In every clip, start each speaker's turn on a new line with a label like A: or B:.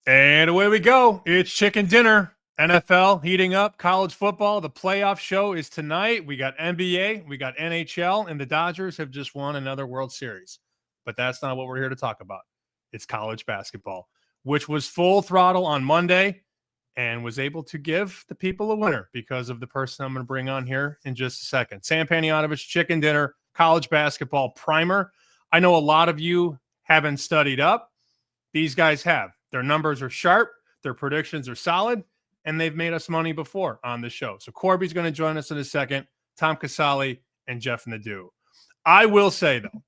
A: And away we go. It's chicken dinner. NFL heating up, college football. The playoff show is tonight. We got NBA, we got NHL, and the Dodgers have just won another World Series. But that's not what we're here to talk about. It's college basketball, which was full throttle on Monday and was able to give the people a winner because of the person I'm going to bring on here in just a second. Sam Panayotovich, chicken dinner, college basketball primer. I know a lot of you haven't studied up. These guys have. Their numbers are sharp. Their predictions are solid. And they've made us money before on the show. So Corbie's going to join us in a second. Tom Casale and Jeff Nadu. I will say, though,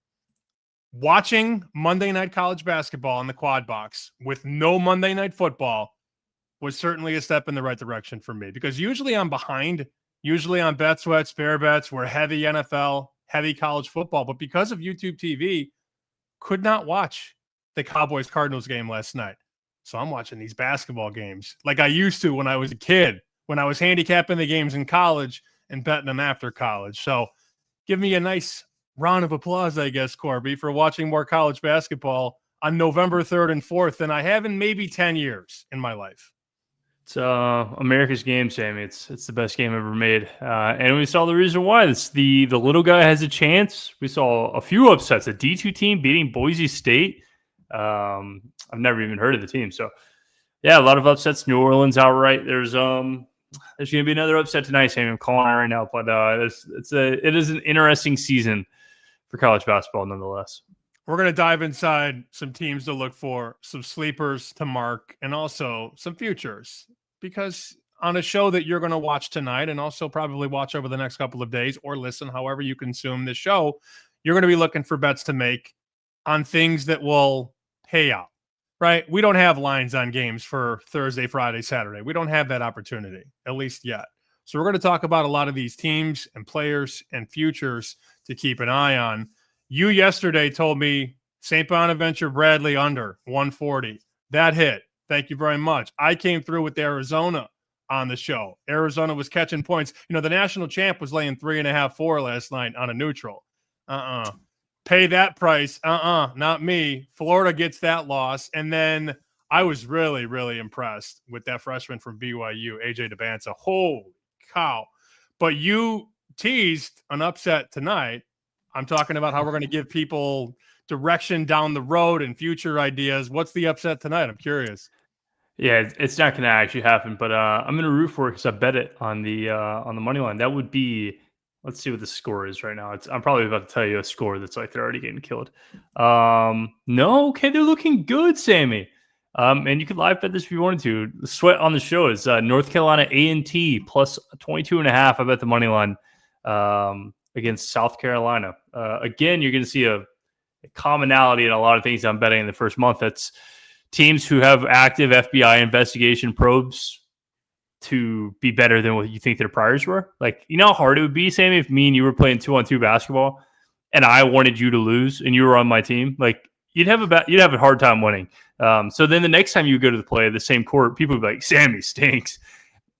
A: watching Monday Night College Basketball in the Quad Box with no Monday Night Football was certainly a step in the right direction for me. Because usually I'm behind. Usually on Bet Sweat, Spare Bets, we're heavy NFL, heavy college football. But because of YouTube TV, could not watch the Cowboys-Cardinals game last night. So I'm watching these basketball games like I used to when I was a kid, when I was handicapping the games in college and betting them after college. So give me a nice round of applause, I guess, Corbie, for watching more college basketball on November 3rd and 4th than I have in maybe 10 years in my life.
B: It's America's game, Sammy. It's the best game ever made. And we saw the reason why. It's the little guy has a chance. We saw a few upsets. A D2 team beating Boise State. I've never even heard of the team. So, yeah, a lot of upsets. New Orleans outright. There's going to be another upset tonight, Sammy. I'm calling it right now. But it is an interesting season for college basketball nonetheless.
A: We're going to dive inside some teams to look for, some sleepers to mark, and also some futures. Because on a show that you're going to watch tonight and also probably watch over the next couple of days or listen however you consume this show, you're going to be looking for bets to make on things that will pay out, right? We don't have lines on games for Thursday, Friday, Saturday. We don't have that opportunity, at least yet. So we're going to talk about a lot of these teams and players and futures to keep an eye on. You yesterday told me St. Bonaventure Bradley under 140. That hit. Thank you very much. I came through with Arizona on the show. Arizona was catching points. You know, the national champ was laying 3.5, 4 last night on a neutral. Pay that price. Not me. Florida gets that loss. And then I was really, really impressed with that freshman from BYU, AJ DeBanza. Holy cow. But you teased an upset tonight. I'm talking about how we're going to give people direction down the road and future ideas. What's the upset tonight? I'm curious.
B: Yeah, it's not going to actually happen, but I'm going to root for it because I bet it on the money line. That would be, let's see what the score is right now. I'm probably about to tell you a score that's like they're already getting killed. No, okay, they're looking good, Sammy. And you could live bet this if you wanted to. The sweat on the show is North Carolina A&T plus 22.5. I bet the money line against South Carolina. Again, you're going to see a commonality in a lot of things I'm betting in the first month. That's teams who have active FBI investigation probes to be better than what you think their priors were. Like, you know how hard it would be, Sammy, if me and you were playing 2-on-2 basketball and I wanted you to lose and you were on my team? Like, you'd have a hard time winning. So then the next time you go to the play the same court, people would be like, Sammy stinks.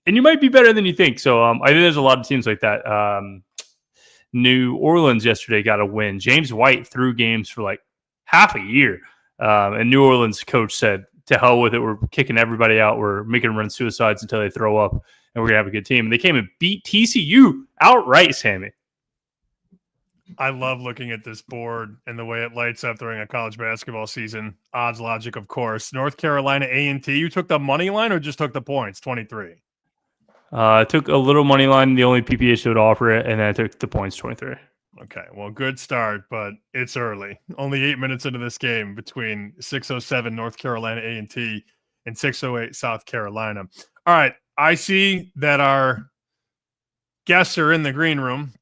B: And you might be better than you think. So I think there's a lot of teams like that. New Orleans yesterday got a win. James White threw games for like half a year. And New Orleans coach said, to hell with it. We're kicking everybody out. We're making them run suicides until they throw up, and we're going to have a good team. And they came and beat TCU outright, Sammy.
A: I love looking at this board and the way it lights up during a college basketball season. Odds logic, of course. North Carolina A&T, you took the money line or just took the points, 23?
B: I took a little money line, the only PPA show to offer it, and then I took the points, 23.
A: Okay, well, good start, but it's early. Only 8 minutes into this game between 6:07 North Carolina A&T and 6:08 South Carolina. All right, I see that our guests are in the green room,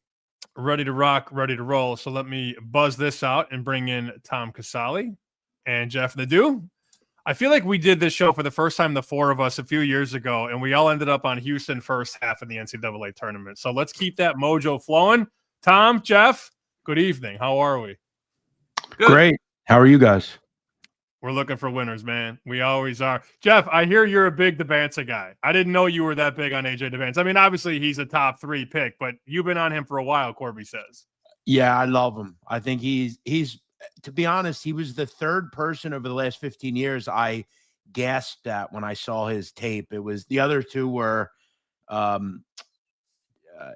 A: ready to rock, ready to roll. So let me buzz this out and bring in Tom Casale and Jeff Nadu. I feel like we did this show for the first time, the four of us, a few years ago, and we all ended up on Houston first half of the NCAA tournament. So let's keep that mojo flowing. Tom, Jeff, good evening. How are we?
C: Good. Great. How are you guys?
A: We're looking for winners, man. We always are. Jeff, I hear you're a big DeBanza guy. I didn't know you were that big on AJ DeBanza. I mean, obviously he's a top 3 pick, but you've been on him for a while, Corbie says.
C: Yeah, I love him. I think he's to be honest, he was the third person over the last 15 years I gasped at when I saw his tape. It was the other two were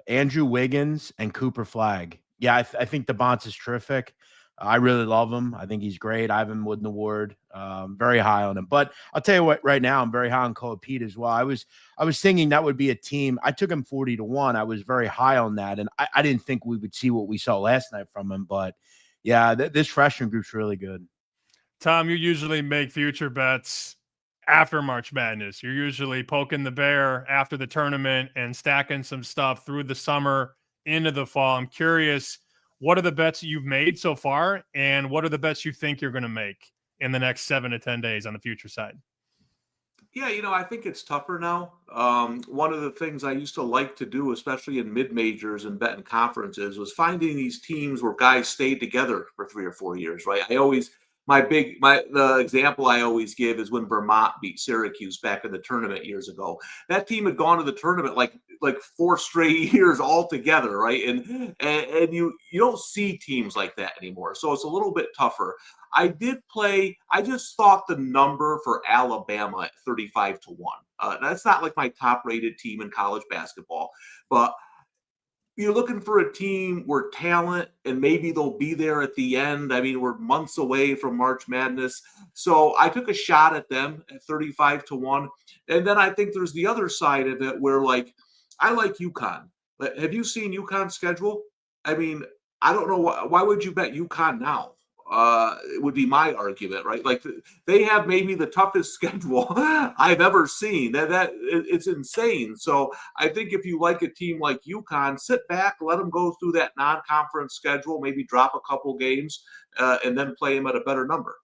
C: Andrew Wiggins and Cooper Flagg. Yeah, I think DeBonce is terrific. I really love him. I think he's great. Ivan Wooden Award, very high on him. But I'll tell you what, right now I'm very high on Koa Pete as well. I was thinking that would be a team. I took him 40-1. I was very high on that, and I didn't think we would see what we saw last night from him. But yeah, this freshman group's really good.
A: Tom, you usually make future bets after March Madness. You're usually poking the bear after the tournament and stacking some stuff through the summer into the fall. I'm curious, what are the bets you've made so far, and what are the bets you think you're going to make in the next 7 to 10 days on the future side?
D: Yeah, I think it's tougher now. One of the things I used to like to do, especially in mid-majors and betting conferences, was finding these teams where guys stayed together for 3 or 4 years, right? The example I always give is when Vermont beat Syracuse back in the tournament years ago. That team had gone to the tournament like 4 straight years all together, right? And you don't see teams like that anymore. So it's a little bit tougher. I just thought the number for Alabama at 35-1. That's not like my top rated team in college basketball, but you're looking for a team where talent, and maybe they'll be there at the end. I mean, we're months away from March Madness. So I took a shot at them at 35-1. And then I think there's the other side of it where, I like UConn. Have you seen UConn's schedule? I mean, I don't know why would you bet UConn now? It would be my argument, right? They have maybe the toughest schedule I've ever seen. That it's insane. So I think if you like a team like UConn, sit back, let them go through that non-conference schedule, maybe drop a couple games, and then play them at a better number.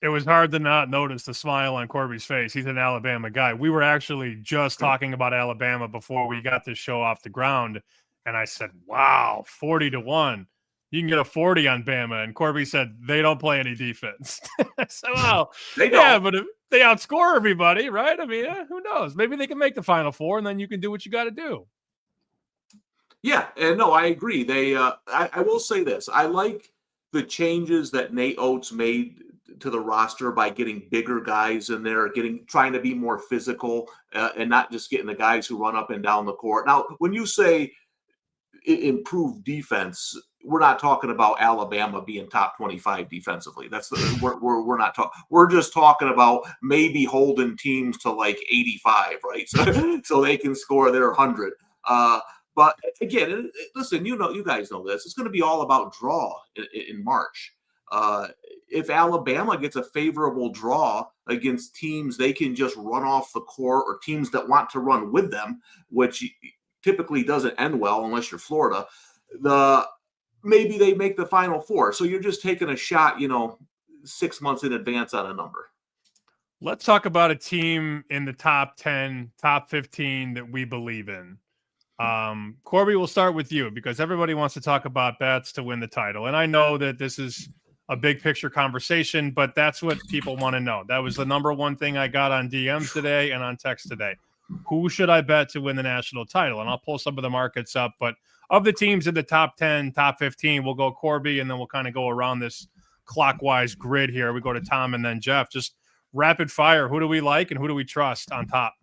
A: It was hard to not notice the smile on Corbie's face. He's an Alabama guy. We were actually just talking about Alabama before we got this show off the ground, and I said, wow, 40-1. You can get a 40 on Bama. And Corbie said, they don't play any defense. So, well,
D: they don't.
A: Yeah, but if they outscore everybody, right? I mean, who knows? Maybe they can make the Final Four, and then you can do what you got to do.
D: Yeah, and no, I agree. I will say this. I like the changes that Nate Oates made to the roster by getting bigger guys in there, trying to be more physical, and not just getting the guys who run up and down the court. Now, when you say improve defense, we're not talking about Alabama being top 25 defensively. We're not talking. We're just talking about maybe holding teams to 85, right? So they can score their 100. But again, listen, you guys know this. It's going to be all about draw in March. If Alabama gets a favorable draw against teams they can just run off the court, or teams that want to run with them, which typically doesn't end well unless you're Florida, maybe they make the Final Four. So you're just taking a shot, 6 months in advance on a number.
A: Let's talk about a team in the top 10, top 15 that we believe in. Corbie, we'll start with you because everybody wants to talk about bets to win the title. And I know that this is a big picture conversation, but that's what people want to know. That was the number one thing I got on DMs today and on text today. Who should I bet to win the national title? And I'll pull some of the markets up, but of the teams in the top 10, top 15, we'll go Corbie, and then we'll kind of go around this clockwise grid here. We go to Tom and then Jeff. Just rapid fire. Who do we like and who do we trust on top?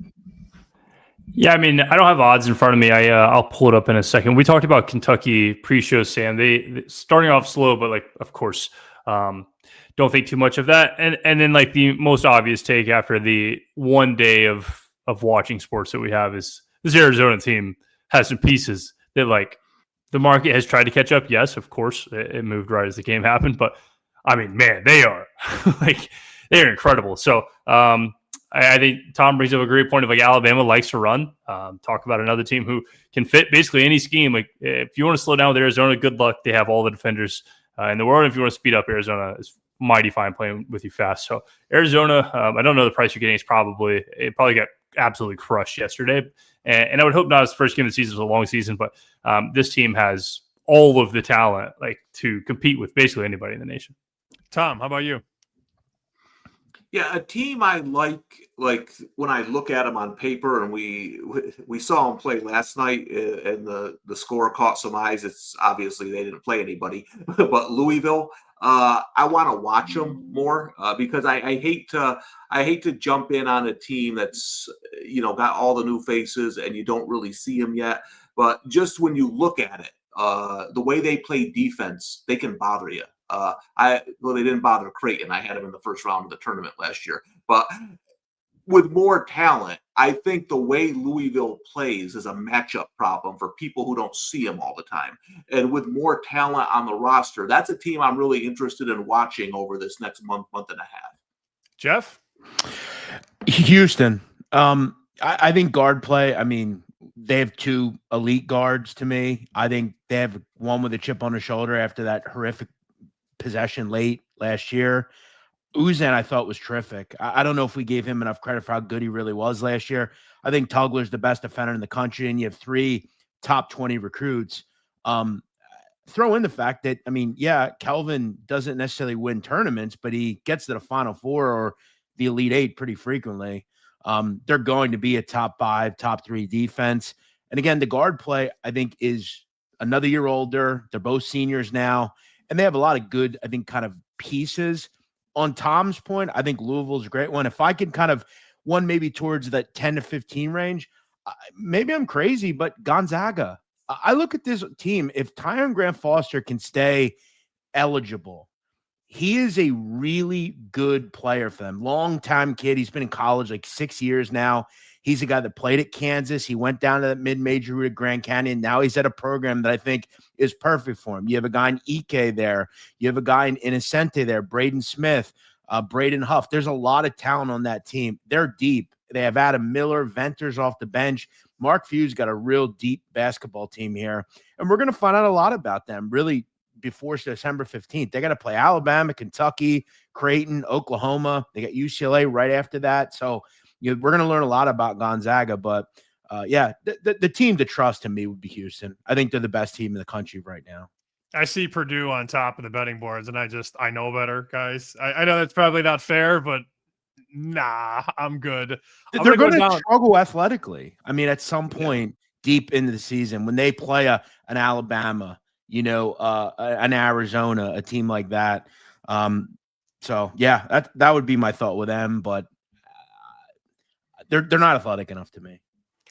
B: Yeah, I mean, I don't have odds in front of me. I'll pull it up in a second. We talked about Kentucky pre-show, Sam. They starting off slow, but of course, don't think too much of that. And then the most obvious take after the one day of watching sports that we have is this Arizona team has some pieces that the market has tried to catch up. Yes, of course, it moved right as the game happened, but I mean, man, they are they're incredible. So I think Tom brings up a great point of Alabama likes to run. Talk about another team who can fit basically any scheme. If you want to slow down with Arizona, good luck. They have all the defenders in the world. If you want to speed up, Arizona is mighty fine playing with you fast. So Arizona, I don't know the price you're getting. It probably got absolutely crushed yesterday. And I would hope not as the first game of the season. It's a long season, but this team has all of the talent to compete with basically anybody in the nation.
A: Tom, how about you?
D: Yeah, a team I like when I look at them on paper, and we saw them play last night, and the score caught some eyes. It's obviously they didn't play anybody, but Louisville. I want to watch them more because I hate to jump in on a team that's got all the new faces and you don't really see them yet. But just when you look at it, the way they play defense, they can bother you. They didn't bother Creighton. I had him in the first round of the tournament last year, but with more talent, I think the way Louisville plays is a matchup problem for people who don't see them all the time. And with more talent on the roster, that's a team I'm really interested in watching over this next month and a half.
A: Jeff?
C: Houston. I think guard play, I mean, they have two elite guards to me. I think they have one with a chip on the shoulder after that horrific possession late last year. Uzan, I thought, was terrific. I don't know if we gave him enough credit for how good he really was last year. I think Tugler's the best defender in the country, and you have 3 top 20 recruits. Throw in the fact that, I mean, yeah, Kelvin doesn't necessarily win tournaments, but he gets to the Final Four or the Elite 8 pretty frequently. They're going to be a top 5, top 3 defense. And again, the guard play, I think, is another year older. They're both seniors now, and they have a lot of good, I think, kind of pieces. On Tom's point, I think Louisville's a great one. If I can kind of one maybe towards that 10 to 15 range, maybe I'm crazy, but Gonzaga. I look at this team. If Tyon Grant Foster can stay eligible, he is a really good player for them. Long-time kid. He's been in college like 6 years now. He's a guy that played at Kansas. He went down to that mid-major route at Grand Canyon. Now he's at a program that I think is perfect for him. You have a guy in Ike there. You have a guy in Innocente there, Braden Smith, Braden Huff. There's a lot of talent on that team. They're deep. They have Adam Miller, Venters off the bench. Mark Few's got a real deep basketball team here. And we're going to find out a lot about them really before December 15th. They got to play Alabama, Kentucky, Creighton, Oklahoma. They got UCLA right after that. So we're going to learn a lot about Gonzaga. But, the team to trust to me would be Houston. I think they're the best team in the country right now.
A: I see Purdue on top of the betting boards, and I know better, guys. I know that's probably not fair, but nah, I'm good.
C: They're going to struggle athletically. I mean, at some point deep into the season, when they play an Alabama, an Arizona, a team like that. So yeah, that would be my thought with them, but they're not athletic enough to me.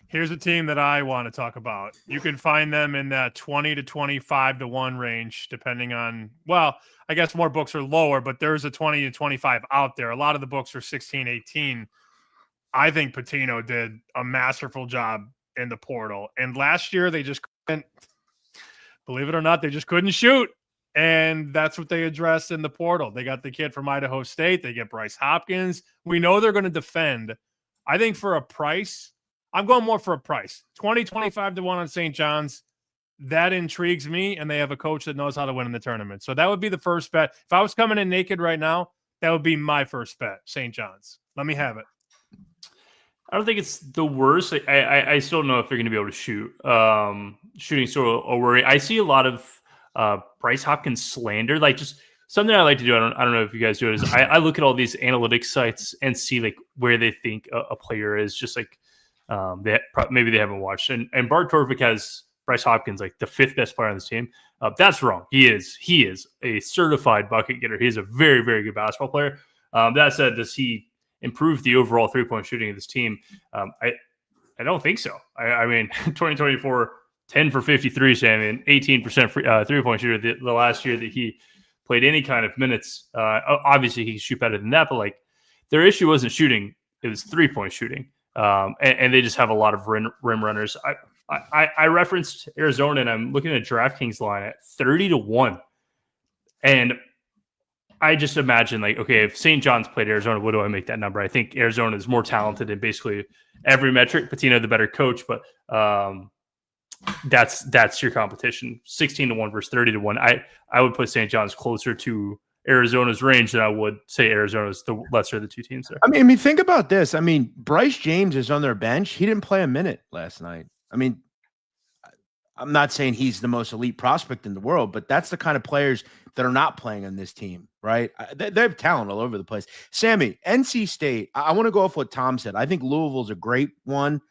A: Here's a team that I want to talk about. You can find them in that 20 to 25 to 1 range, depending on, well, I guess more books are lower, but there's a 20 to 25 out there. A lot of the books are 16, 18. I think Pitino did a masterful job in the portal. And last year, they just couldn't, believe it or not, they just couldn't shoot. And that's what they addressed in the portal. They got the kid from Idaho State. They get Bryce Hopkins. We know they're going to defend. I think for a price, I'm going more for a price. 20, 25 to 1 on St. John's. That intrigues me, and they have a coach that knows how to win in the tournament. So that would be the first bet. If I was coming in naked right now, that would be my first bet, St. John's. Let me have it.
B: I don't think it's the worst. I still don't know if they're going to be able to shoot. Shooting sort of a worry. I see a lot of Bryce Hopkins slander. Like just something I like to do. I don't know if you guys do it. Is I look at all these analytics sites and see like where they think a player is. Just like maybe they haven't watched. And Bart Torvik has Bryce Hopkins like the 5th best player on this team. That's wrong. He is a certified bucket getter. He's a very, very good basketball player. That said, does he improve the overall 3-point shooting of this team? I don't think so. I mean, 2024, 10 for 53, Sam, 18% 3-point shooter the last year that he played any kind of minutes. Obviously, he can shoot better than that, but like their issue wasn't shooting; it was 3-point shooting, and they just have a lot of rim runners. I referenced Arizona, and I'm looking at DraftKings line at 30 to 1, and I just imagine like, okay, if St. John's played Arizona, what do I make that number? I think Arizona is more talented in basically every metric. Pitino, the better coach, but that's your competition. 16 to 1 versus 30 to 1. I would put St. John's closer to Arizona's range than I would say Arizona's the lesser of the two teams there.
C: I mean, think about this. I mean, Bryce James is on their bench. He didn't play a minute last night. I mean, I'm not saying he's the most elite prospect in the world, but that's the kind of players that are not playing on this team, right? They have talent all over the place. Sammy, NC State, I want to go off what Tom said. I think Louisville's a great one.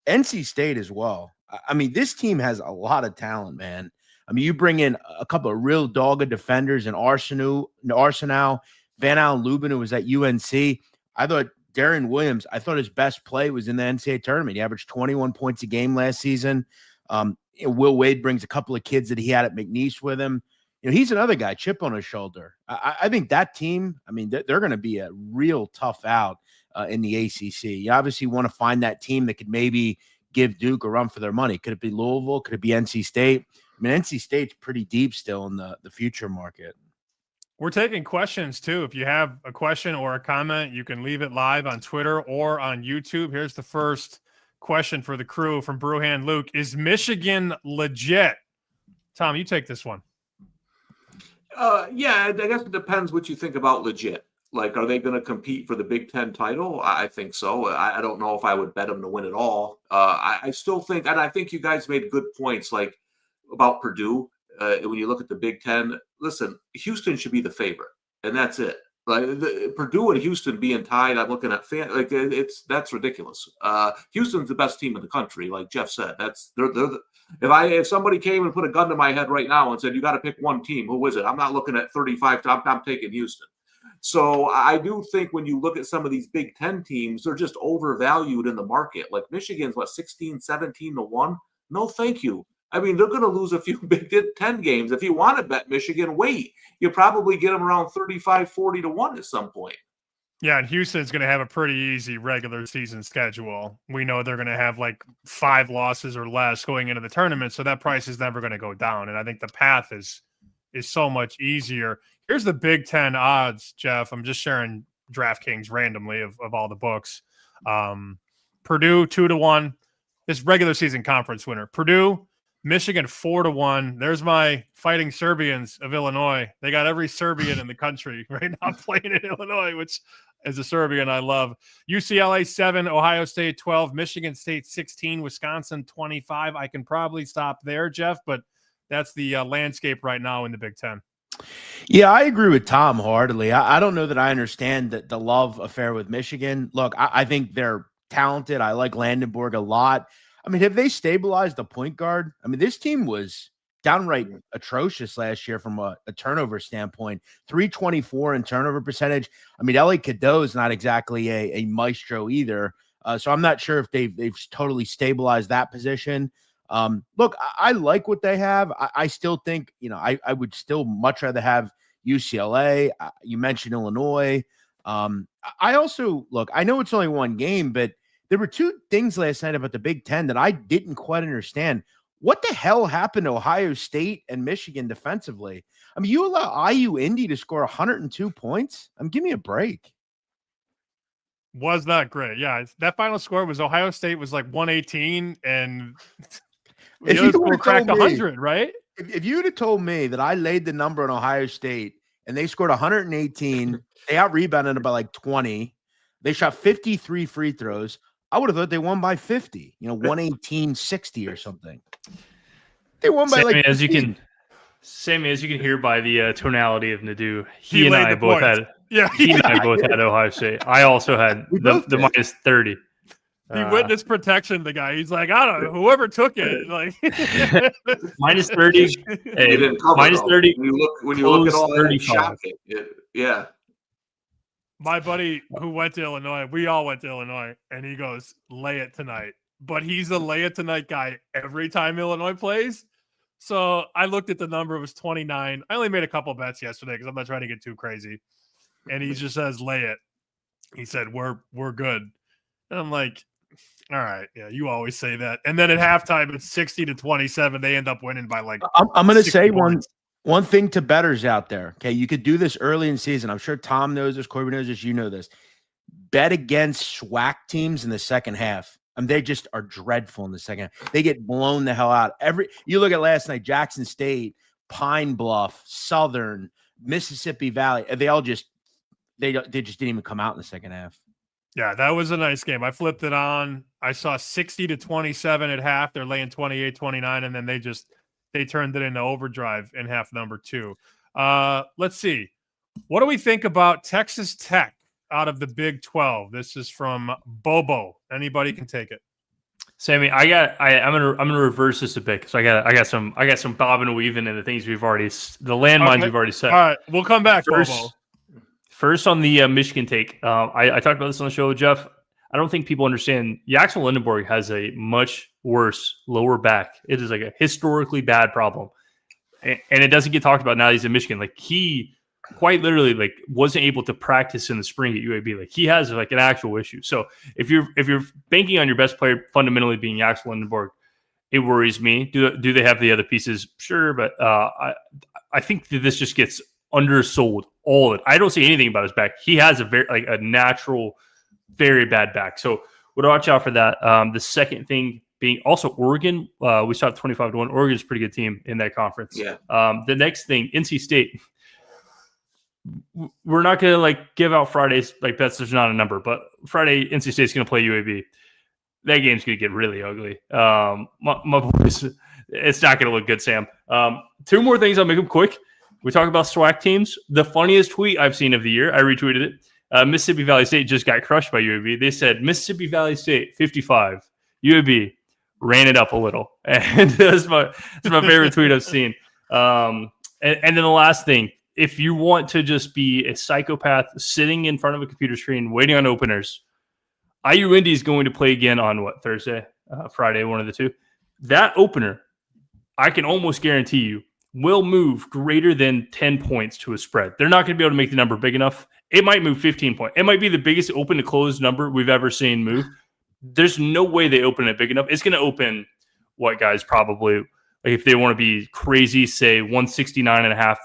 C: NC State as well. I mean, this team has a lot of talent, man. I mean, you bring in a couple of real dogged defenders in Arsenal, Van Allen Lubin, who was at UNC. I thought Darren Williams, I thought his best play was in the NCAA tournament. He averaged 21 points a game last season. Will Wade brings a couple of kids that he had at McNeese with him. He's another guy, chip on his shoulder. I think that team, I mean, they're going to be a real tough out in the ACC. You obviously want to find that team that could maybe give Duke a run for their money. Could it be Louisville? Could it be NC State? I mean, NC State's pretty deep still in the future market.
A: We're taking questions too. If you have a question or a comment, you can leave it live on Twitter or on YouTube. Here's the first question for the crew from Brewhand Luke. Is Michigan legit? Tom, you take this one.
D: Yeah, I guess it depends what you think about legit. Like, are they going to compete for the Big Ten title? I think so. I don't know if I would bet them to win it all. I still think, and I think you guys made good points, like about Purdue. When you look at the Big Ten, listen, Houston should be the favorite, and that's it. Like Purdue and Houston being tied, I'm looking at that's ridiculous. Houston's the best team in the country, like Jeff said. If somebody came and put a gun to my head right now and said you got to pick one team, who is it? I'm not looking at 35. I'm taking Houston. So I do think when you look at some of these Big Ten teams, they're just overvalued in the market. Like Michigan's 16, 17-1. No, thank you. I mean, they're going to lose a few Big Ten games. If you want to bet Michigan, wait. You probably get them around 35, 40-1 at some point.
A: Yeah, and Houston's going to have a pretty easy regular season schedule. We know they're going to have like 5 losses or less going into the tournament, so that price is never going to go down. And I think the path is so much easier. Here's the Big Ten odds, Jeff. I'm just sharing DraftKings randomly of all the books. Purdue 2-1. This regular season conference winner. Purdue, Michigan 4-1. There's my Fighting Serbians of Illinois. They got every Serbian in the country right now playing in Illinois, which as a Serbian I love. UCLA 7, Ohio State 12, Michigan State 16, Wisconsin 25. I can probably stop there, Jeff, but that's the landscape right now in the Big Ten.
C: Yeah, I agree with Tom heartily. I don't know that I understand the love affair with Michigan. Look, I think they're talented. I like Landenborg a lot. I mean, have they stabilized the point guard? I mean, this team was downright atrocious last year from a turnover standpoint. 324 in turnover percentage. I mean, Ellie Cadeau is not exactly a maestro either. So I'm not sure if they've totally stabilized that position. Look, I like what they have. I still think, I would still much rather have UCLA. You mentioned Illinois. I also, look, I know it's only one game, but there were 2 things last night about the Big Ten that I didn't quite understand. What the hell happened to Ohio State and Michigan defensively? I mean, you allow IU Indy to score 102 points? Give me a break.
A: Was not great. Yeah, that final score was Ohio State was like 118 and the other school cracked 100, right?
C: If you would have told me that I laid the number on Ohio State and they scored 118, they out-rebounded about like 20. They shot 53 free throws. I would have thought they won by 50, 118-60 or something. They won by
B: Sammy, as you can hear by the tonality of Nadu, he and I both had Ohio State. I also had the minus 30.
A: He witness protection, the guy. He's like, I don't know, whoever took it. Like
B: minus 30. Hey, minus 30.
D: When you look at all that, it's shocking. Yeah.
A: My buddy who went to Illinois, we all went to Illinois, and he goes, lay it tonight. But he's a lay it tonight guy every time Illinois plays. So I looked at the number, it was 29. I only made a couple bets yesterday because I'm not trying to get too crazy. And he just says, lay it. He said, we're good. And I'm like, all right, yeah, you always say that. And then at halftime, it's 60-27. They end up winning by like
C: I'm going to say one thing to bettors out there. Okay, you could do this early in season. I'm sure Tom knows this, Corbie knows this, you know this. Bet against SWAC teams in the second half. They just are dreadful in the second half. They get blown the hell out. You look at last night, Jackson State, Pine Bluff, Southern, Mississippi Valley. They just didn't even come out in the second half.
A: Yeah, that was a nice game. I flipped it on. I saw 60-27 at half. They're laying 28-29, and then they turned it into overdrive in half number 2. Let's see. What do we think about Texas Tech out of the Big 12? This is from Bobo. Anybody can take it.
B: Sammy, I'm gonna reverse this a bit because I got some bobbing and weaving in the things the landmines we've already set.
A: All right, we'll come back, Bobo.
B: First on the Michigan take, I talked about this on the show, Jeff. I don't think people understand. Jackson Lindenborg has a much worse lower back. It is like a historically bad problem, and it doesn't get talked about now. He's in Michigan. Like he quite literally like wasn't able to practice in the spring at UAB. Like he has like an actual issue. So if you're banking on your best player fundamentally being Jackson Lindenborg, it worries me. Do they have the other pieces? Sure, but I think that this just gets undersold all of it. I don't see anything about his back. He has a natural, very bad back. So would watch out for that. The second thing being also Oregon. We saw 25-1. Oregon's a pretty good team in that conference.
D: Yeah.
B: The next thing, NC State. We're not going to like give out Fridays like bets. There's not a number, but Friday NC State's going to play UAB. That game's going to get really ugly. My boys, it's not going to look good, Sam. 2 more things. I'll make them quick. We talk about SWAC teams. The funniest tweet I've seen of the year, I retweeted it. Mississippi Valley State just got crushed by UAB. They said Mississippi Valley State 55, UAB ran it up a little, and that's my favorite tweet I've seen. And then the last thing, if you want to just be a psychopath sitting in front of a computer screen waiting on openers, IU Indy is going to play again on Thursday, Friday, one of the two. That opener, I can almost guarantee you, will move greater than 10 points to a spread. They're not going to be able to make the number big enough. It might move 15 points. It might be the biggest open to close number we've ever seen move. There's no way they open it big enough. It's going to open guys, probably, like if they want to be crazy, say 169.5,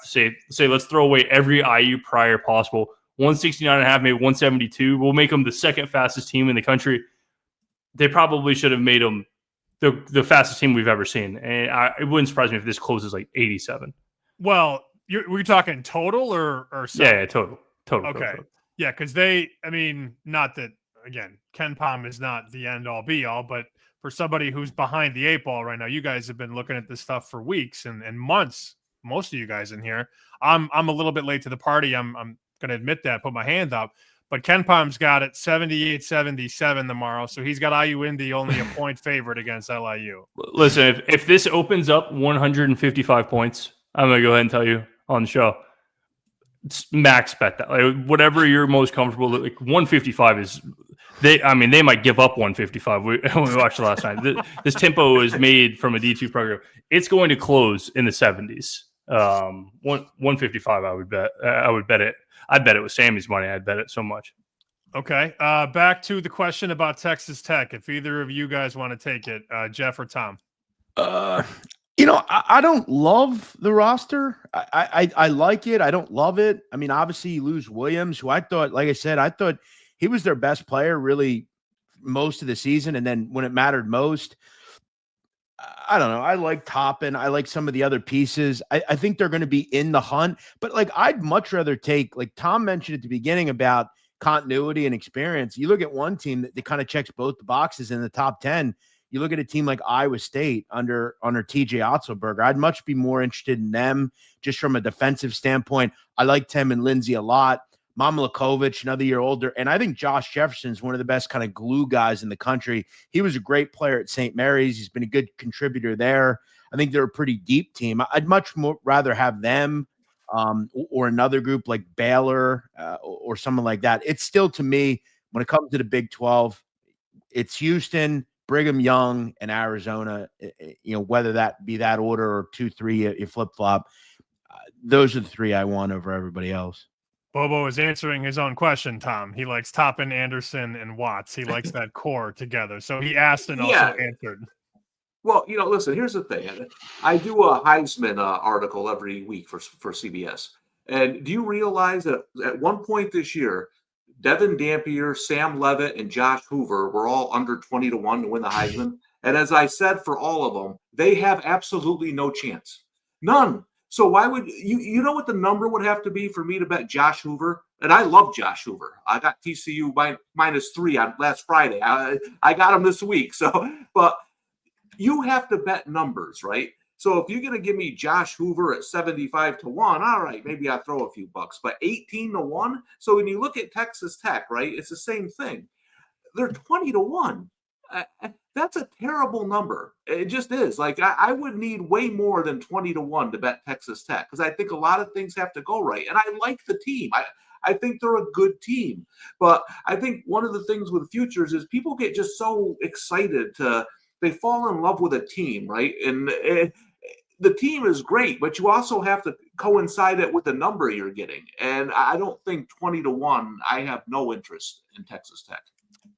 B: say let's throw away every IU prior possible. 169.5, maybe 172. We'll make them the second fastest team in the country. They probably should have made them the fastest team we've ever seen. And it wouldn't surprise me if this closes like 87.
A: Well, were you talking total or
B: yeah, total.
A: Okay.
B: Total.
A: Yeah, because not that, again, Ken Pom is not the end-all, be-all, but for somebody who's behind the 8 ball right now, you guys have been looking at this stuff for weeks and months, most of you guys in here. I'm a little bit late to the party. I'm going to admit that, put my hand up. But Ken Pom's got it 78-77 tomorrow, so he's got IU Indy only a point favorite against LIU.
B: Listen, if this opens up 155 points, I'm going to go ahead and tell you on the show, max bet that. Like, whatever you're most comfortable with, like 155 is they might give up 155. We watched the last night. This tempo is made from a D2 program. It's going to close in the 70s. 155, I would bet. I would bet it. I'd bet it was Sammy's money. I'd bet it so much.
A: Okay. Back to the question about Texas Tech. If either of you guys want to take it, Jeff or Tom.
C: I don't love the roster. I like it. I don't love it. I mean, obviously you lose Williams, who I thought he was their best player really most of the season. And then when it mattered most, I don't know. I like Toppin. I like some of the other pieces. I think they're going to be in the hunt, but like, I'd much rather take, like Tom mentioned at the beginning about continuity and experience. You look at one team that kind of checks both the boxes in the top 10. You look at a team like Iowa State under TJ Otzelberger. I'd much be more interested in them just from a defensive standpoint. I like Tim and Lindsey a lot. Mamlakovich, another year older. And I think Josh Jefferson's one of the best kind of glue guys in the country. He was a great player at St. Mary's. He's been a good contributor there. I think they're a pretty deep team. I'd much more rather have them or another group like Baylor or someone like that. It's still, to me, when it comes to the Big 12, it's Houston, Brigham Young, and Arizona, whether that be that order or 2-3, you flip-flop. Those are the 3 I want over everybody else.
A: Bobo is answering his own question, Tom. He likes Toppin, Anderson, and Watts. He likes that core together. So he asked and also answered.
D: Well, listen, here's the thing. I do a Heisman article every week for CBS. And do you realize that at one point this year, Devin Dampier, Sam Levitt, and Josh Hoover were all under 20-1 to win the Heisman? And as I said, for all of them, they have absolutely no chance. None. So why would you know what the number would have to be for me to bet Josh Hoover And I love Josh Hoover. I got TCU -3 on last Friday. I got him this week. So, but you have to bet numbers, right? So if you're going to give me Josh Hoover at 75 to 1, all right, maybe I throw a few bucks, but 18 to 1. So when you look at Texas Tech, right, it's the same thing. They're 20 to 1. That's a terrible number. It just is. Like, I would need way more than 20 to 1 to bet Texas Tech, because I think a lot of things have to go right. And I like the team. I think they're a good team. But I think one of the things with futures is people get just so excited they fall in love with a team, right? And the team is great, but you also have to coincide it with the number you're getting. And I don't think 20 to 1, I have no interest in Texas Tech.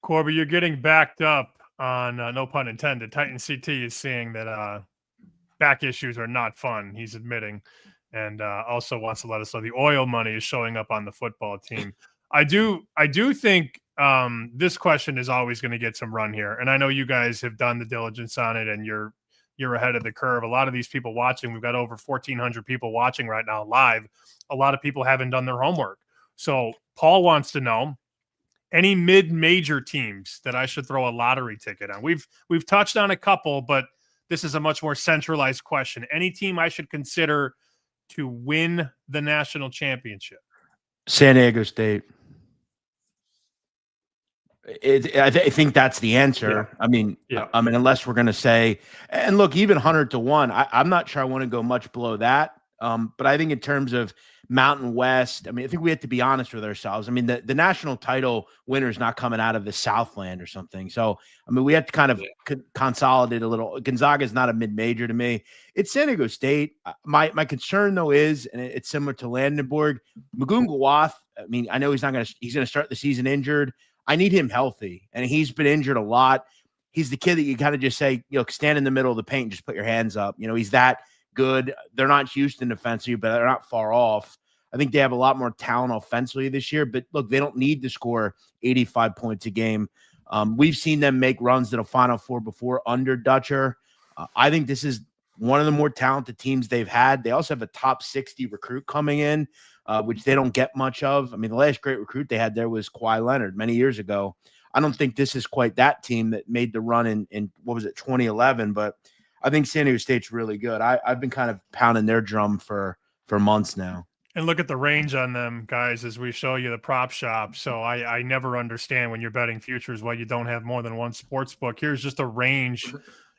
A: Corbie, you're getting backed up on, no pun intended. Titan CT is saying that back issues are not fun, he's admitting, and also wants to let us know the oil money is showing up on the football team. I do think this question is always going to get some run here, and I know you guys have done the diligence on it, and you're ahead of the curve. A lot of these people watching, we've got over 1,400 people watching right now live. A lot of people haven't done their homework. So Paul wants to know, any mid-major teams that I should throw a lottery ticket on? We've touched on a couple, but this is a much more centralized question. Any team I should consider to win the national championship?
C: San Diego State. I think that's the answer.
B: Yeah.
C: I mean, unless we're going to say, and look, even 100 to 1, I'm not sure I want to go much below that. But I think in terms of Mountain West, I think we have to be honest with ourselves. The national title winner is not coming out of the Southland or something. So, we have to kind of consolidate a little. Gonzaga is not a mid-major to me. It's San Diego State. My concern, though, is, and it's similar to Landenborg, Magoon-Gawath. I know he's going to start the season injured. I need him healthy, and he's been injured a lot. He's the kid that you kind of just say, stand in the middle of the paint and just put your hands up. He's that good. They're not Houston offensively, but they're not far off. I think they have a lot more talent offensively this year, but look, they don't need to score 85 points a game. We've seen them make runs to the Final Four before under Dutcher. I think this is one of the more talented teams they've had. They also have a top 60 recruit coming in, which they don't get much of. The last great recruit they had there was Kawhi Leonard many years ago. I don't think this is quite that team that made the run in what was it, 2011, but I think San Diego State's really good. I've been kind of pounding their drum for months now.
A: And look at the range on them, guys, as we show you the prop shop. So I never understand when you're betting futures why you don't have more than one sports book. Here's just a range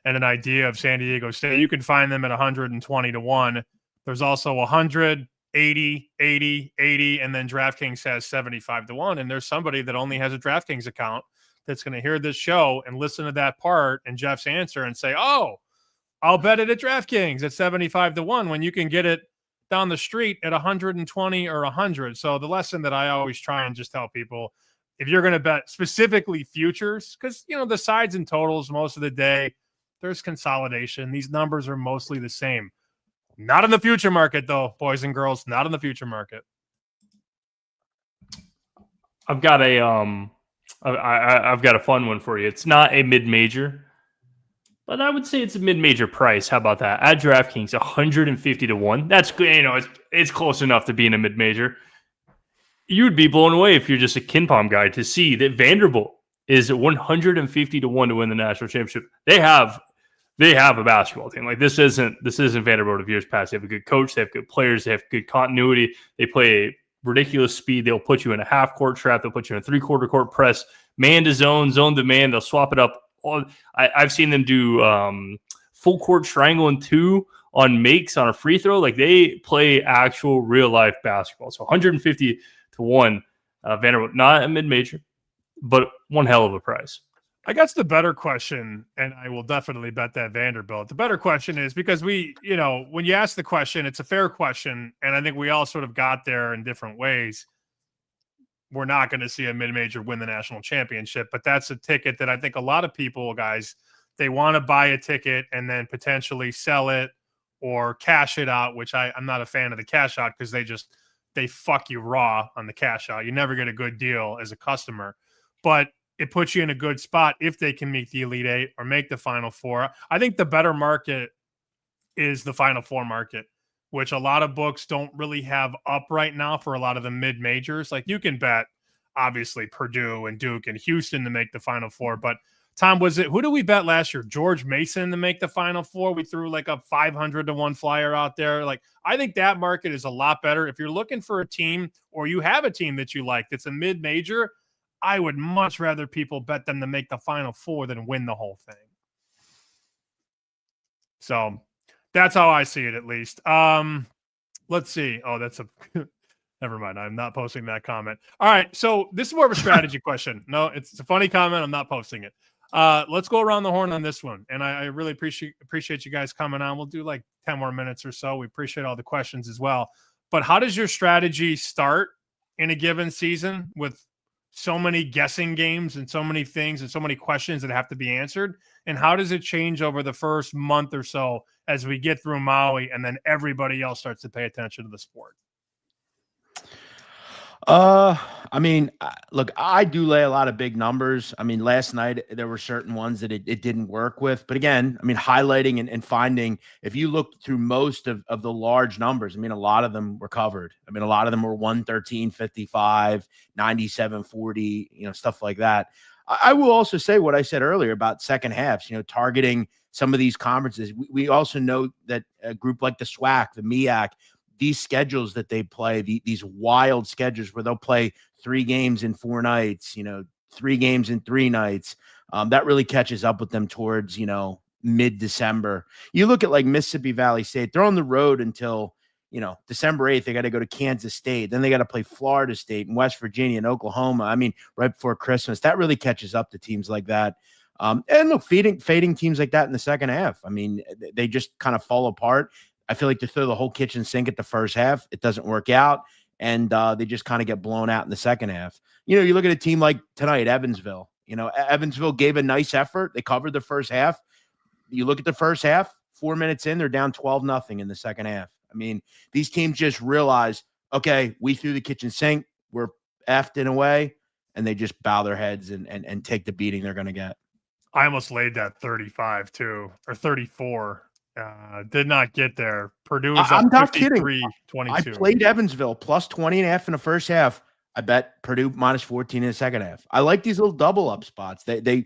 A: and an idea of San Diego State. You can find them at 120 to 1. There's also 100, 80, 80, 80, and then DraftKings has 75 to 1. And there's somebody that only has a DraftKings account that's going to hear this show and listen to that part and Jeff's answer and say, oh, I'll bet it at DraftKings at 75 to 1 when you can get it down the street at 120 or 100. So the lesson that I always try and just tell people, if you're going to bet specifically futures, because, the sides and totals most of the day, there's consolidation. These numbers are mostly the same. Not in the future market, though, boys and girls, not in the future market.
B: I've got a I've got a fun one for you. It's not a mid-major, but I would say it's a mid-major price. How about that? At DraftKings, 150 to 1. That's good. It's close enough to being a mid-major. You would be blown away if you're just a KinPom guy to see that Vanderbilt is 150 to 1 to win the national championship. They have a basketball team. Like this isn't Vanderbilt of years past. They have a good coach. They have good players. They have good continuity. They play ridiculous speed. They'll put you in a half-court trap. They'll put you in a three-quarter court press, man to zone, zone to man. They'll swap it up. I've seen them do full court triangle and 2 on makes on a free throw. Like they play actual real life basketball. So 150 to 1, Vanderbilt, not a mid-major, but one hell of a price.
A: I guess the better question, and I will definitely bet that Vanderbilt. The better question is because when you ask the question, it's a fair question, and I think we all sort of got there in different ways. We're not going to see a mid-major win the national championship, but that's a ticket that I think a lot of people, guys, they want to buy a ticket and then potentially sell it or cash it out, which I'm not a fan of the cash out because they fuck you raw on the cash out. You never get a good deal as a customer, but it puts you in a good spot if they can make the Elite Eight or make the Final Four. I think the better market is the Final Four market. which a lot of books don't really have up right now for a lot of the mid majors. Like you can bet obviously Purdue and Duke and Houston to make the Final Four, but Tom, who did we bet last year? George Mason to make the Final Four. We threw like a 500 to 1 flyer out there. Like, I think that market is a lot better. If you're looking for a team or you have a team that you like that's a mid-major, I would much rather people bet them to make the Final Four than win the whole thing. So that's how I see it, at least. Let's see. Oh, that's a never mind. I'm not posting that comment. All right. So this is more of a strategy question. No, it's a funny comment. I'm not posting it. Let's go around the horn on this one. And I really appreciate you guys coming on. We'll do like 10 more minutes or so. We appreciate all the questions as well. But how does your strategy start in a given season with so many guessing games and so many things and so many questions that have to be answered? And how does it change over the first month or so as we get through Maui and then everybody else starts to pay attention to the sport?
C: I mean, look, I do lay a lot of big numbers. I mean, last night there were certain ones that it didn't work with, but again, I mean, highlighting and finding, if you look through most of the large numbers, I mean, a lot of them were covered. I mean, a lot of them were 113.55, 97.40, stuff like that. I will also say what I said earlier about second halves, targeting some of these conferences. We also know that a group like the SWAC, the MEAC, these schedules that they play, these wild schedules where they'll play 3 games in 4 nights, 3 games in 3 nights, that really catches up with them towards, mid-December. You look at like Mississippi Valley State, they're on the road until, December 8th. They got to go to Kansas State. Then they got to play Florida State and West Virginia and Oklahoma. I mean, right before Christmas. That really catches up to teams like that. And look, fading teams like that in the second half. I mean, they just kind of fall apart. I feel like they throw the whole kitchen sink at the first half. It doesn't work out, and they just kind of get blown out in the second half. You look at a team like tonight, Evansville. Evansville gave a nice effort. They covered the first half. You look at the first half, 4 minutes in, they're down 12-0 in the second half. I mean, these teams just realize, okay, we threw the kitchen sink. We're effed in a way, and they just bow their heads and take the beating they're going to get.
A: I almost laid that 35 too, or 34. Did not get there. Purdue is up 53-22.
C: I played Evansville plus 20.5 in the first half. I bet Purdue minus 14 in the second half. I like these little double up spots. They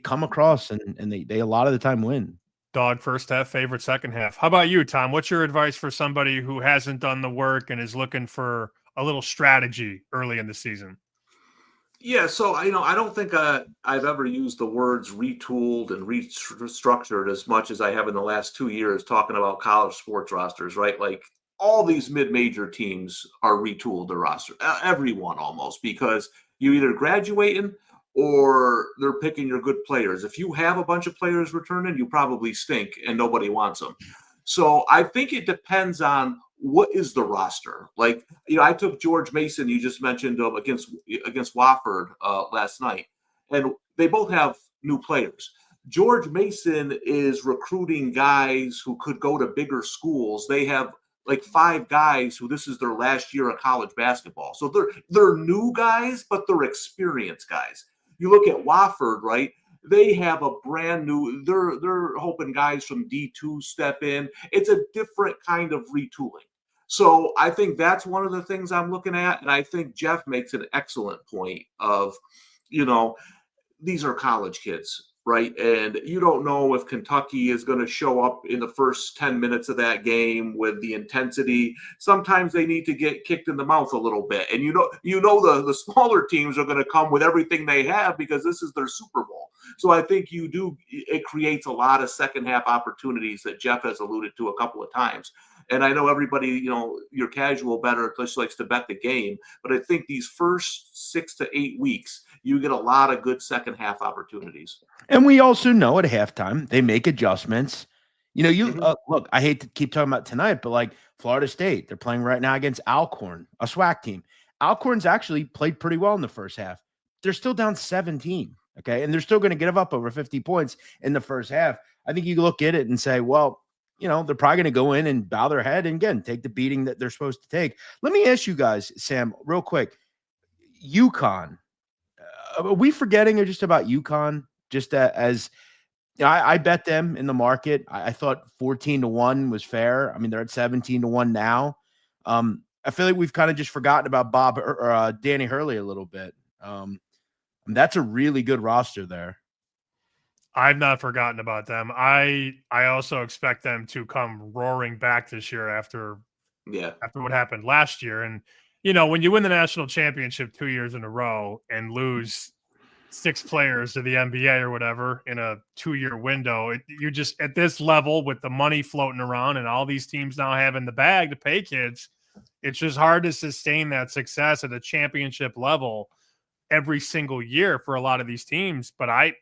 C: come across and they a lot of the time win.
A: Dog first half, favorite second half. How about you, Tom? What's your advice for somebody who hasn't done the work and is looking for a little strategy early in the season?
D: Yeah, so I don't think I've ever used the words retooled and restructured as much as I have in the last 2 years talking about college sports rosters, right? Like all these mid-major teams are retooled their roster, everyone almost, because you either graduating or they're picking your good players. If you have a bunch of players returning, you probably stink and nobody wants them. So I think it depends on what is the roster. Like, I took George Mason, you just mentioned, against Wofford last night, and they both have new players. George Mason is recruiting guys who could go to bigger schools. They have like 5 guys who this is their last year of college basketball. So they're new guys, but they're experienced guys. You look at Wofford, right? They have a brand new, they're hoping guys from D2 step in. It's a different kind of retooling. So I think that's one of the things I'm looking at. And I think Jeff makes an excellent point of, these are college kids, right? And you don't know if Kentucky is going to show up in the first 10 minutes of that game with the intensity. Sometimes they need to get kicked in the mouth a little bit. And the smaller teams are going to come with everything they have because this is their Super Bowl. So I think it creates a lot of second half opportunities that Jeff has alluded to a couple of times. And I know everybody, your casual bettor just likes to bet the game, but I think these first 6 to 8 weeks, you get a lot of good second half opportunities.
C: And we also know at halftime, they make adjustments. Look, I hate to keep talking about tonight, but like Florida State, they're playing right now against Alcorn, a SWAC team. Alcorn's actually played pretty well in the first half. They're still down 17. Okay. And they're still going to give up over 50 points in the first half. I think you look at it and say, well, they're probably going to go in and bow their head and again, take the beating that they're supposed to take. Let me ask you guys, Sam, real quick. UConn. Are we forgetting just about UConn? Just as Yeah, I bet them in the market. I thought 14-1 was fair. I mean, they're at 17-1 now. I feel like we've kind of just forgotten about Danny Hurley a little bit. That's a really good roster there.
A: I've not forgotten about them. I also expect them to come roaring back this year after what happened last year. And when you win the national championship 2 years in a row and lose 6 players to the NBA or whatever in a 2-year window, you just at this level with the money floating around and all these teams now having the bag to pay kids, it's just hard to sustain that success at a championship level every single year for a lot of these teams. But I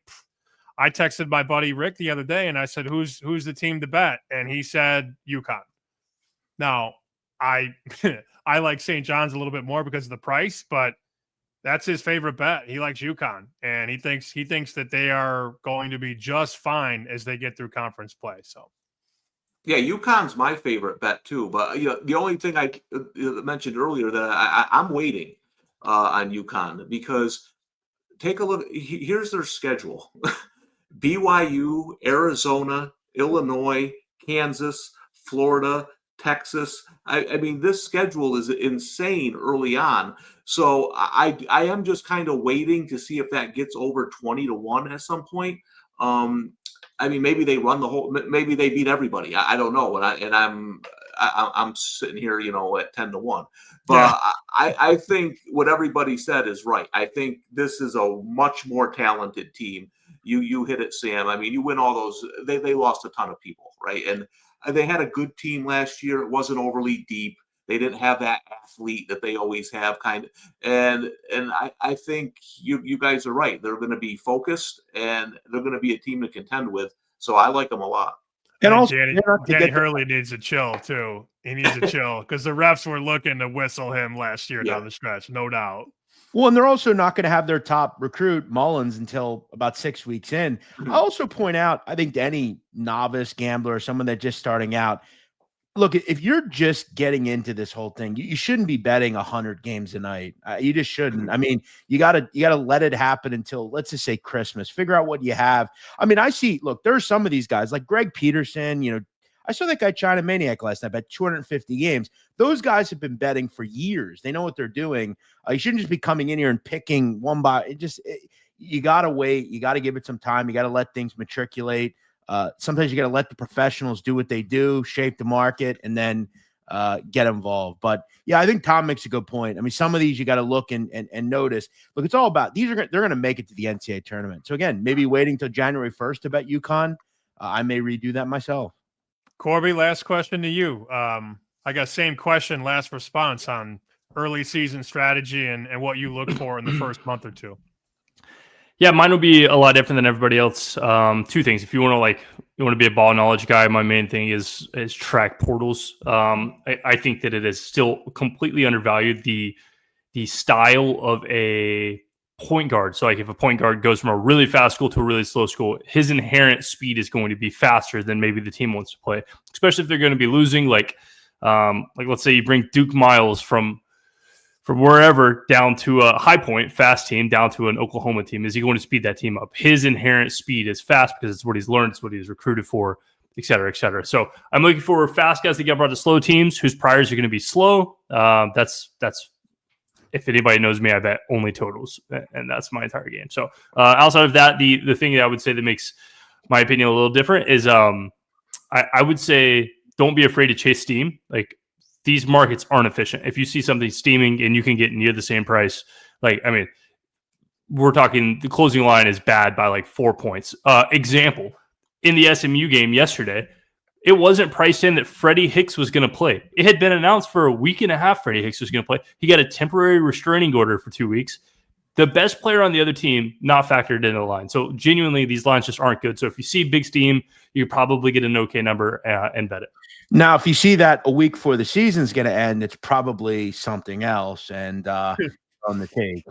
A: texted my buddy Rick the other day and I said, who's the team to bet? And he said UConn. Now, I I like St. John's a little bit more because of the price, but that's his favorite bet. He likes UConn, and he thinks that they are going to be just fine as they get through conference play. So,
D: yeah, UConn's my favorite bet too. But the only thing I mentioned earlier that I'm waiting on UConn, because take a look. Here's their schedule: BYU, Arizona, Illinois, Kansas, Florida, Texas. I mean, this schedule is insane early on. So I am just kind of waiting to see if that gets over 20-1 at some point. I mean, maybe they run the whole. Maybe they beat everybody. I don't know. I'm sitting here, at 10-1. But yeah. I think what everybody said is right. I think this is a much more talented team. You hit it, Sam. I mean, you win all those. They lost a ton of people, right? And they had a good team last year. It wasn't overly deep. They didn't have that athlete that they always have, kind of. And I think you guys are right. They're going to be focused, and they're going to be a team to contend with. So I like them a lot.
A: And also, Danny Hurley needs a chill too. He needs a chill because the refs were looking to whistle him last year down the stretch, no doubt.
C: Well, and they're also not going to have their top recruit, Mullins, until about 6 weeks in. Mm-hmm. I also point out, I think to any novice gambler or someone that's just starting out, look, if you're just getting into this whole thing, you shouldn't be betting 100 games a night. You just shouldn't. I mean, you gotta let it happen until, let's just say, Christmas. Figure out what you have. I mean, there are some of these guys like Greg Peterson. I saw that guy China Maniac last night bet 250 games. Those guys have been betting for years. They know what they're doing. You shouldn't just be coming in here and picking one by. You gotta wait. You gotta give it some time. You gotta let things matriculate. Sometimes you got to let the professionals do what they do, shape the market, and then get involved. But yeah, I think Tom makes a good point. I mean, some of these you got to look and notice. Look, it's all about they're going to make it to the NCAA tournament. So again, maybe waiting till January 1st to bet UConn. I may redo that myself.
A: Corbie, last question to you. I got same question, last response on early season strategy and what you look for in the first month or two.
B: Yeah, mine will be a lot different than everybody else. 2 things. If you want to be a ball knowledge guy, my main thing is track portals. I think that it is still completely undervalued, the style of a point guard. So like if a point guard goes from a really fast school to a really slow school, his inherent speed is going to be faster than maybe the team wants to play, especially if they're going to be losing. Like let's say you bring Duke Miles from wherever down to a High Point fast team down to an Oklahoma team. Is he going to speed that team up? His inherent speed is fast because it's what he's learned, it's what he's recruited for, et cetera, et cetera. So I'm looking for fast guys that get brought to slow teams whose priors are going to be slow. That's if anybody knows me, I bet only totals, and that's my entire game. So outside of that, the thing that I would say that makes my opinion a little different is I would say don't be afraid to chase steam. Like, these markets aren't efficient. If you see something steaming and you can get near the same price, we're talking the closing line is bad by 4 points. Example, in the SMU game yesterday, it wasn't priced in that Freddie Hicks was going to play. It had been announced for a week and a half Freddie Hicks was going to play. He got a temporary restraining order for 2 weeks. The best player on the other team not factored into the line. So genuinely, these lines just aren't good. So if you see big steam, you probably get an okay number and bet it.
C: Now, if you see that a week before the season's going to end, it's probably something else and on the take.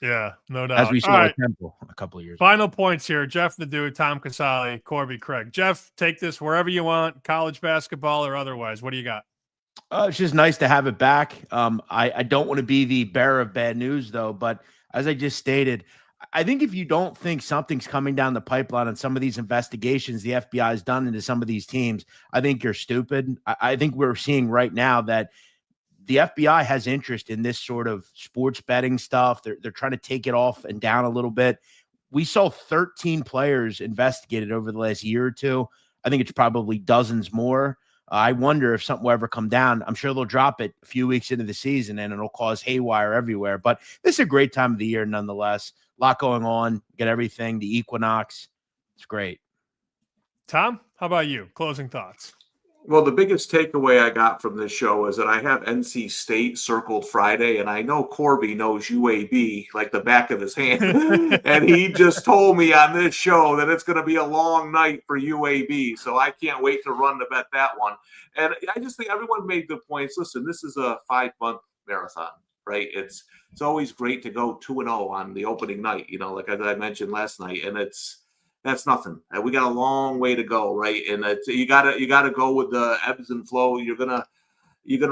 A: Yeah, no doubt.
C: As we saw at Temple a couple of years ago.
A: Final points here. Jeff Nadu, Tom Casale, Corbie Craig. Jeff, take this wherever you want, college basketball or otherwise. What do you got?
C: It's just nice to have it back. I don't want to be the bearer of bad news, though. But as I just stated, I think if you don't think something's coming down the pipeline on some of these investigations the FBI has done into some of these teams, I think you're stupid. I think we're seeing right now that the FBI has interest in this sort of sports betting stuff. They're trying to take it off and down a little bit. We saw 13 players investigated over the last year or two. I think it's probably dozens more. I wonder if something will ever come down. I'm sure they'll drop it a few weeks into the season and it'll cause haywire everywhere. But this is a great time of the year nonetheless. A lot going on. Get everything. The equinox. It's great.
A: Tom, how about you? Closing thoughts.
D: Well, the biggest takeaway I got from this show is that I have NC State circled Friday, and I know Corbie knows UAB like the back of his hand. And he just told me on this show that it's going to be a long night for UAB. So I can't wait to run to bet that one. And I just think everyone made good points. Listen, this is a 5-month marathon, right? It's always great to go 2-0 on the opening night, like as I mentioned last night. And that's nothing. We got a long way to go, right? And you gotta go with the ebbs and flow. You're gonna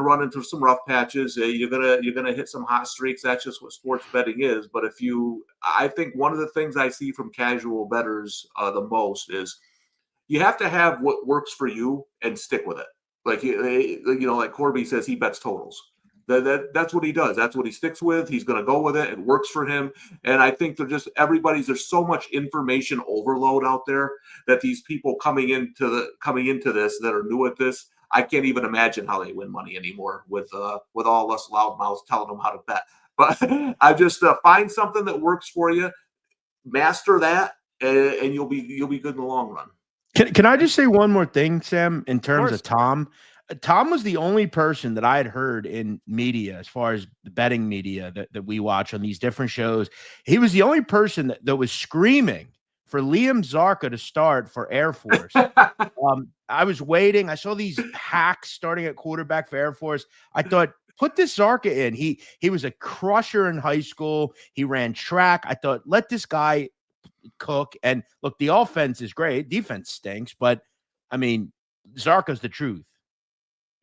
D: run into some rough patches. You're gonna hit some hot streaks. That's just what sports betting is. But I think one of the things I see from casual bettors the most is you have to have what works for you and stick with it. Like like Corbie says, he bets totals. That's what he does. That's what he sticks with. He's going to go with it. It works for him. And I think there's so much information overload out there that these people coming into this that are new at this, I can't even imagine how they win money anymore with all us loudmouths telling them how to bet. But I just find something that works for you, master that, and you'll be good in the long run.
C: Can I just say one more thing, Sam, in terms of Tom? Tom was the only person that I had heard in media, as far as the betting media that we watch on these different shows. He was the only person that was screaming for Liam Zarka to start for Air Force. I was waiting. I saw these hacks starting at quarterback for Air Force. I thought, put this Zarka in. He was a crusher in high school. He ran track. I thought, let this guy cook. And look, the offense is great. Defense stinks. But, I mean, Zarka's the truth.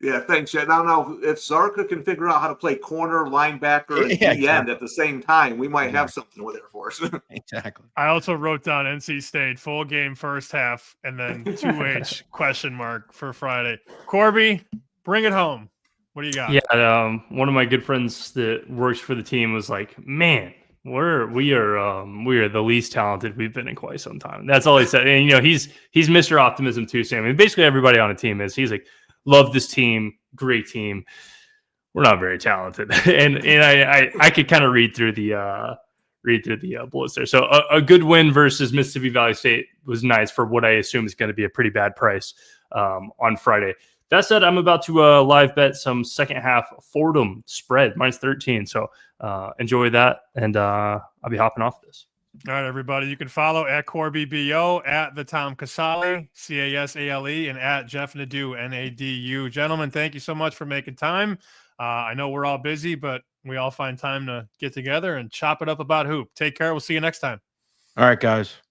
D: Yeah, thanks. Yeah, now, if Zarka can figure out how to play corner, linebacker, and DN at the same time, we might have something with Air Force.
C: Exactly.
A: I also wrote down NC State full game first half and then 2H question mark for Friday. Corbie, bring it home. What do you got?
B: Yeah, one of my good friends that works for the team was like, "Man, we are the least talented we've been in quite some time." That's all he said. And he's Mr. Optimism too, Sam. I mean, basically everybody on a team is. He's like, love this team, great team. We're not very talented, and I could kind of read through the bullets there. So a good win versus Mississippi Valley State was nice for what I assume is going to be a pretty bad price on Friday. That said, I'm about to live bet some second half Fordham spread -13. So enjoy that, and I'll be hopping off this.
A: All right, everybody. You can follow at Corbie BO, at the Tom Casale, Casale, and at Jeff Nadu, Nadu. Gentlemen, thank you so much for making time. I know we're all busy, but we all find time to get together and chop it up about hoop. Take care. We'll see you next time.
C: All right, guys.